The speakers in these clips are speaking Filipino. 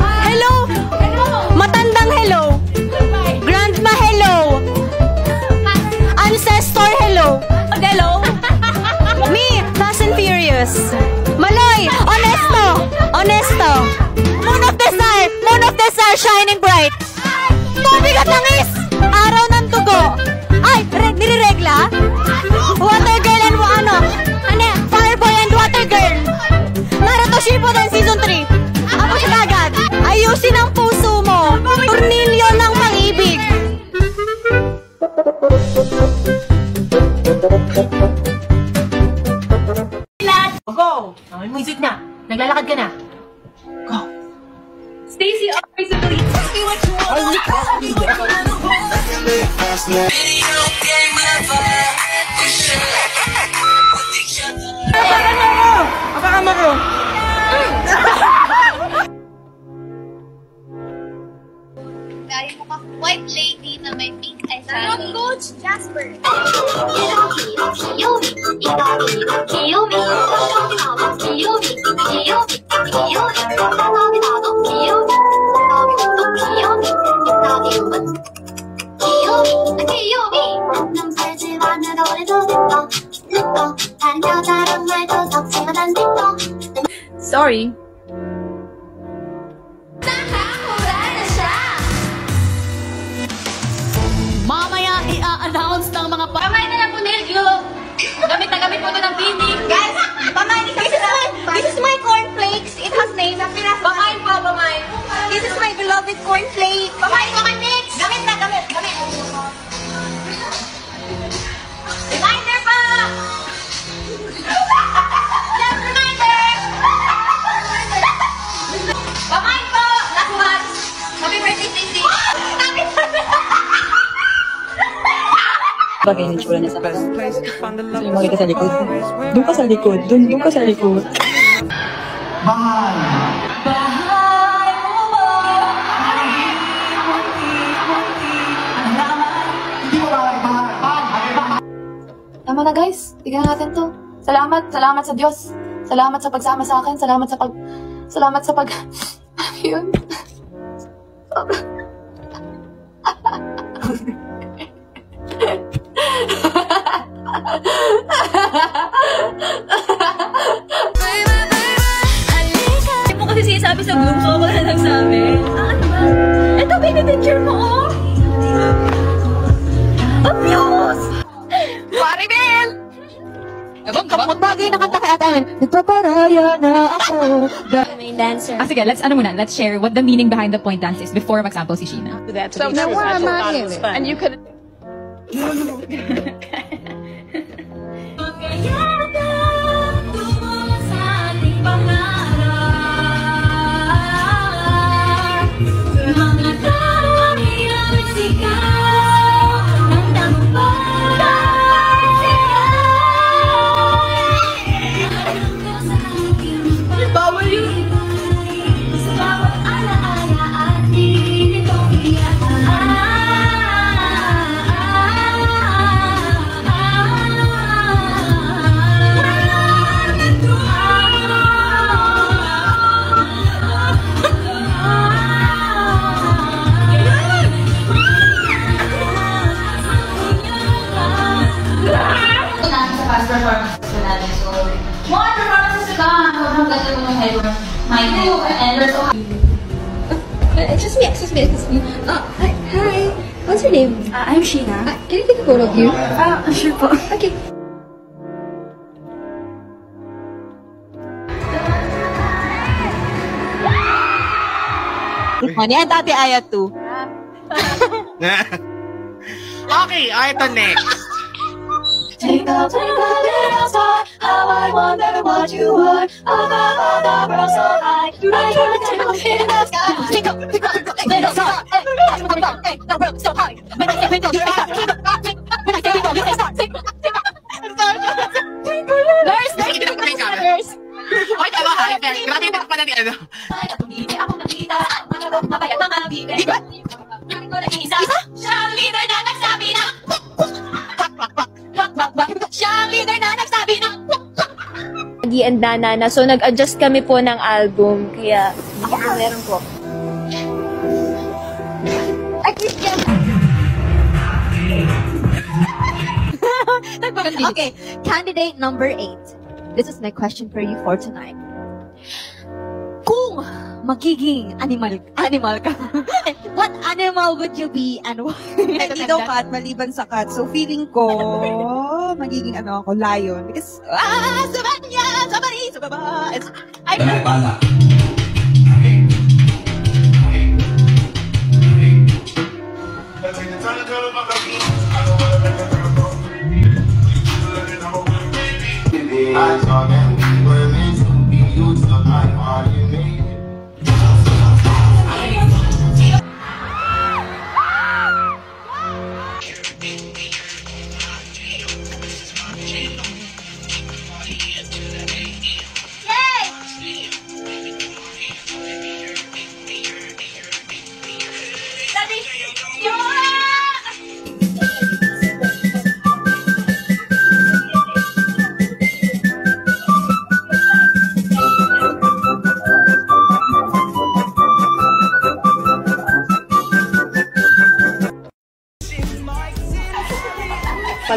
Hello! Matandang hello! Grandma hello! Ancestor hello! Hello! Me, Fast and Furious! Maloy! Honesto! Honesto! Moon of the star shining bright! Tubig at langis! Araw ng tugo! Ay! Niriregla? Water girl and Fire boy and water girl! Naruto Shippuden Season 3! Ako siya agad! Ayusin ang puso mo! Tornilyo ng pag-ibig! Go! May music na! Naglalakad ka na! Go! Stacy offers to lead. Tell me what you want. Video game lover. Apakama ko! Dahil mukhang white lady na may pink eyeshadow. Coach Jasper. Sorry. Mamaya i-announce ng mga Kamay na lang po, Nelgyo. Gamit na gamit po ito ng pinig. Guys, pamain this is my cornflakes. It has name. Pamain po, pamain. This is my beloved cornflake. Pamain ko kay Mix. Gamit na, gamit. Reminder pa! Just reminder! Pamain po! Last one! Happy birthday, Stacy! Happy birthday! Bagay na tsura niya sa akin. So yung makita sa likod. Doon ka sa likod. Doon ka sa likod. Mahal! Hindi mo mahal. Tama na guys, tignan natin to. Salamat sa Diyos. Salamat sa pagsama sa akin. Salamat sa pag... Yun. Hindi mo kasi sinasabi sa group, so ako na nagsabi. Ano ba? Ito, pinipicture mo, oh! Abuse! Maribel! Ewan, kamot bagay na kanta kay Atan. Nagpaparaya na ako. Main dancer. Sige, let's share what the meaning behind the point dance is before mag-sample si Sheena. So now we're and you could... Excuse me. Hi. What's your name? I'm Sheena. Can I take a photo of you? Sure po. Okay. Yan, Ate Aya 2. Okay, ito next. Twinkle, twinkle, little star, how I wonder what you are. Above all the world so high, I hear a twinkle in the sky. Twinkle, twinkle, twinkle, little star, hey, the world so high. When I say twinkle, you say start. When I say twinkle, you say start. Twinkle, twinkle, Nurse! Oy, tama ha, grabe yung pa na ni ano. ako nakita, manalong mabayat ng mga bibig. Hindi ko nag-iisa, siya ang leader na nagsabi na siya ang leader na nagsabi na Maggie and Nana. So, nag-adjust kami po ng album. Kaya, ako po meron po. Okay, candidate number 8. This is my question for you for tonight. Kung magiging animal ka, what animal would you be and why? Hindi daw cat, maliban sa cat. So, feeling ko, magiging ako, lion. Because, sabanya, sabari, sababa. I saw that we were meant to be. You took my heart, you made it.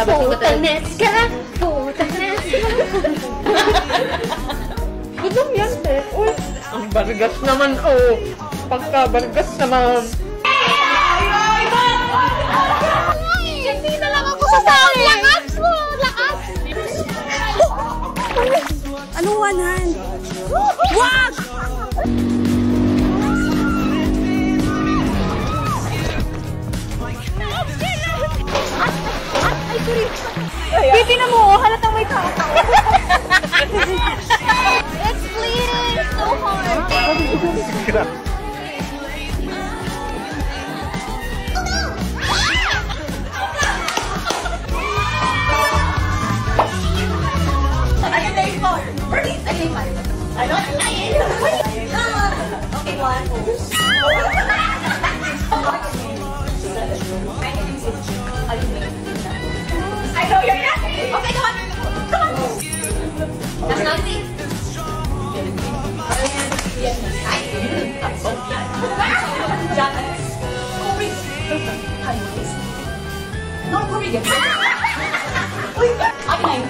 Putanes ka! Putanes ka! Gudong yan, te. Uy! Ang bargas naman, oh. Pagka-bargas naman. Hindi na lang ako sasali! Lakas mo! Lakas! Ano one hand? Wag! Baby na mo! Halatang may tao. It's bleeding so hard. I can take 4. Please, I take 5. I don't like it. Okay, 1. I know you're not. Okay, come on. Come on. That's nothing. No, hurry again. I'm 9.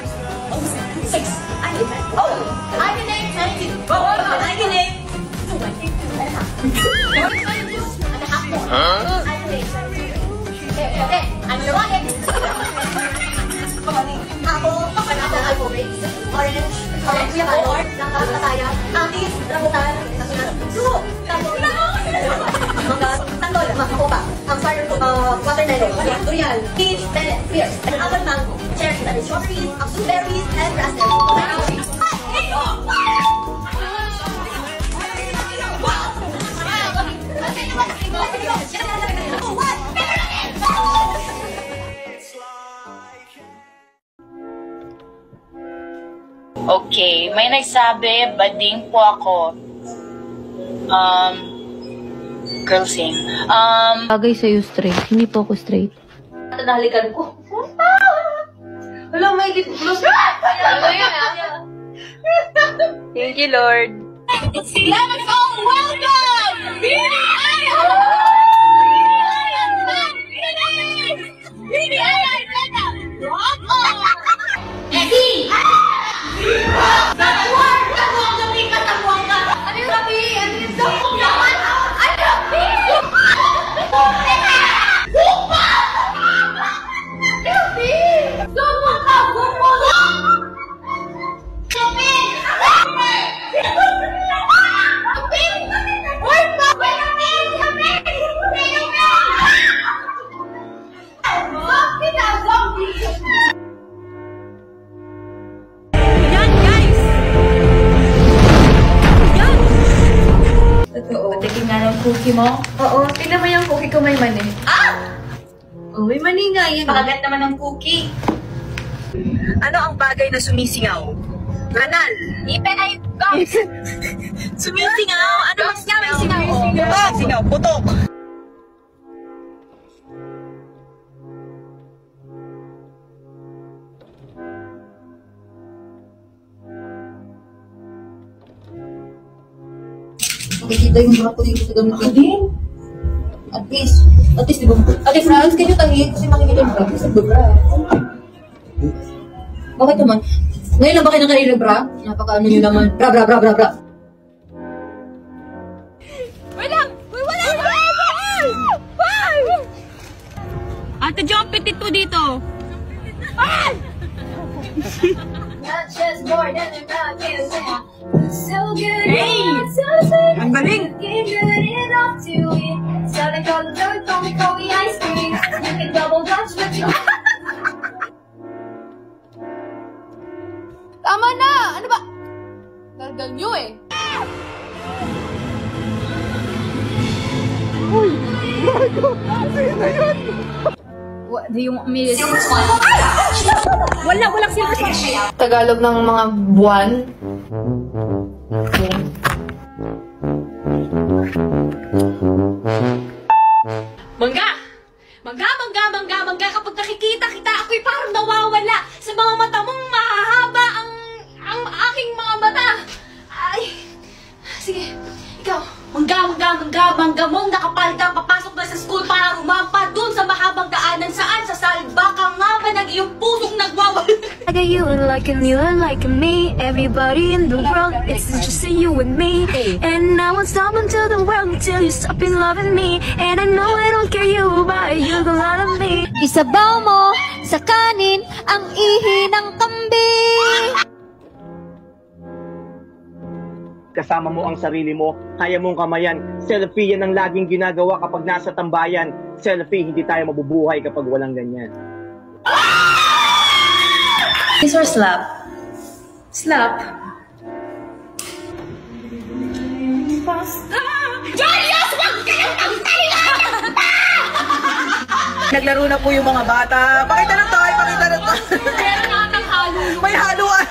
6. I'm 8. Oh, I'm 19. Oh, I'm 19. 22 and a half more. I'm 8. Okay, I'm the one. Ako, orange, kuya color, nakakataya, atis, rambutan, suho, mangga, sandol, makopa, ang starter ko, watermelon, durian, peach, melon, pears, and almond mango, cherry, and strawberries, blueberries, and raspberries. Okay, may nagsabi, bading po ako. Girl sing. Bagay sa'yo straight. Hindi po ako straight. Nahalikan ko. Wala, may lip gloss. Thank you, Lord. Let's all welcome! Patikin nga ng cookie mo. Oo, tingnan mo yung cookie ko may mani. Oh, may mani nga yan. Pakagat naman ng cookie. Ano ang bagay na sumisingaw? Kanal. Ipin ay gums. Sumisingaw? Ano ang singaw? Putok. Singaw, putok. Makikita yung mga dito sa gamit ko din. At least, di ba? Ate Franz, can you tahi? Kasi makikita yung bra. Kasi bra. Bakit naman? Ngayon lang ba kayo nakarinig bra? Napaka-ano nyo naman. Bra. Wait lang! Wala! Ate Jo, petit po dito. Not just more than a rock and roll. So good, Hey! ang galing! Get good enough to it. Southern color, call me ice cream. You can double dutch, but you... Tama na! Ano ba? Dargal nyo eh. What do you want me to do? Walang silver swan. Tagalog ng mga buwan. Mangga, kapag nakikita kita, ako'y parang nawawala. Sa mga mata mong mahahaba ang aking mga mata. Ay, sige, ikaw. Mangga mong nakapalda, papasok na sa school para rumampa dun sa mahabang daanan saan sa salba ka nga ba ng iyong pusong nagwawala. I got you like you like me. Everybody in the world, it's just you and me. And I won't stop until the world until you stop in loving me. And I know I don't care you, but you don't love me. Isabaw mo sa kanin ang ihi ng kambing. Kasama mo ang sarili mo, kaya mong kamayan. Selfie yan ang laging ginagawa kapag nasa tambayan. Selfie, hindi tayo mabubuhay kapag walang ganyan. Kiss or slap? Slap. Naglaro na po yung mga bata. Pakita ng toy, pakita ng toy. Meron na ng halo. May haluan.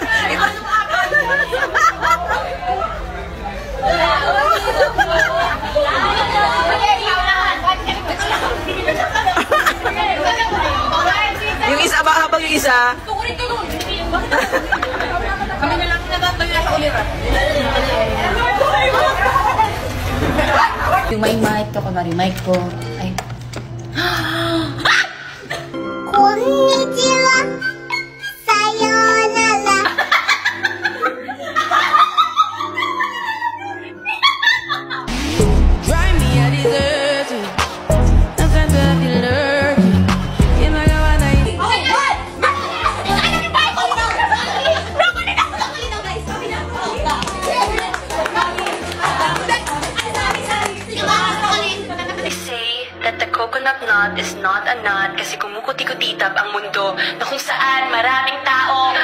Yung isa ba habang yung isa? Kami na lang nagatayo sa uliran. Yung may mic ko, kunwari mic ko. Ay. Konnichiwa. Sayonara. Drive me a dessert. Nothing to be lurking. In my God, They say that the coconut nut is not a nut kasi kumukuti-kutitap ang mundo na kung saan maraming tao,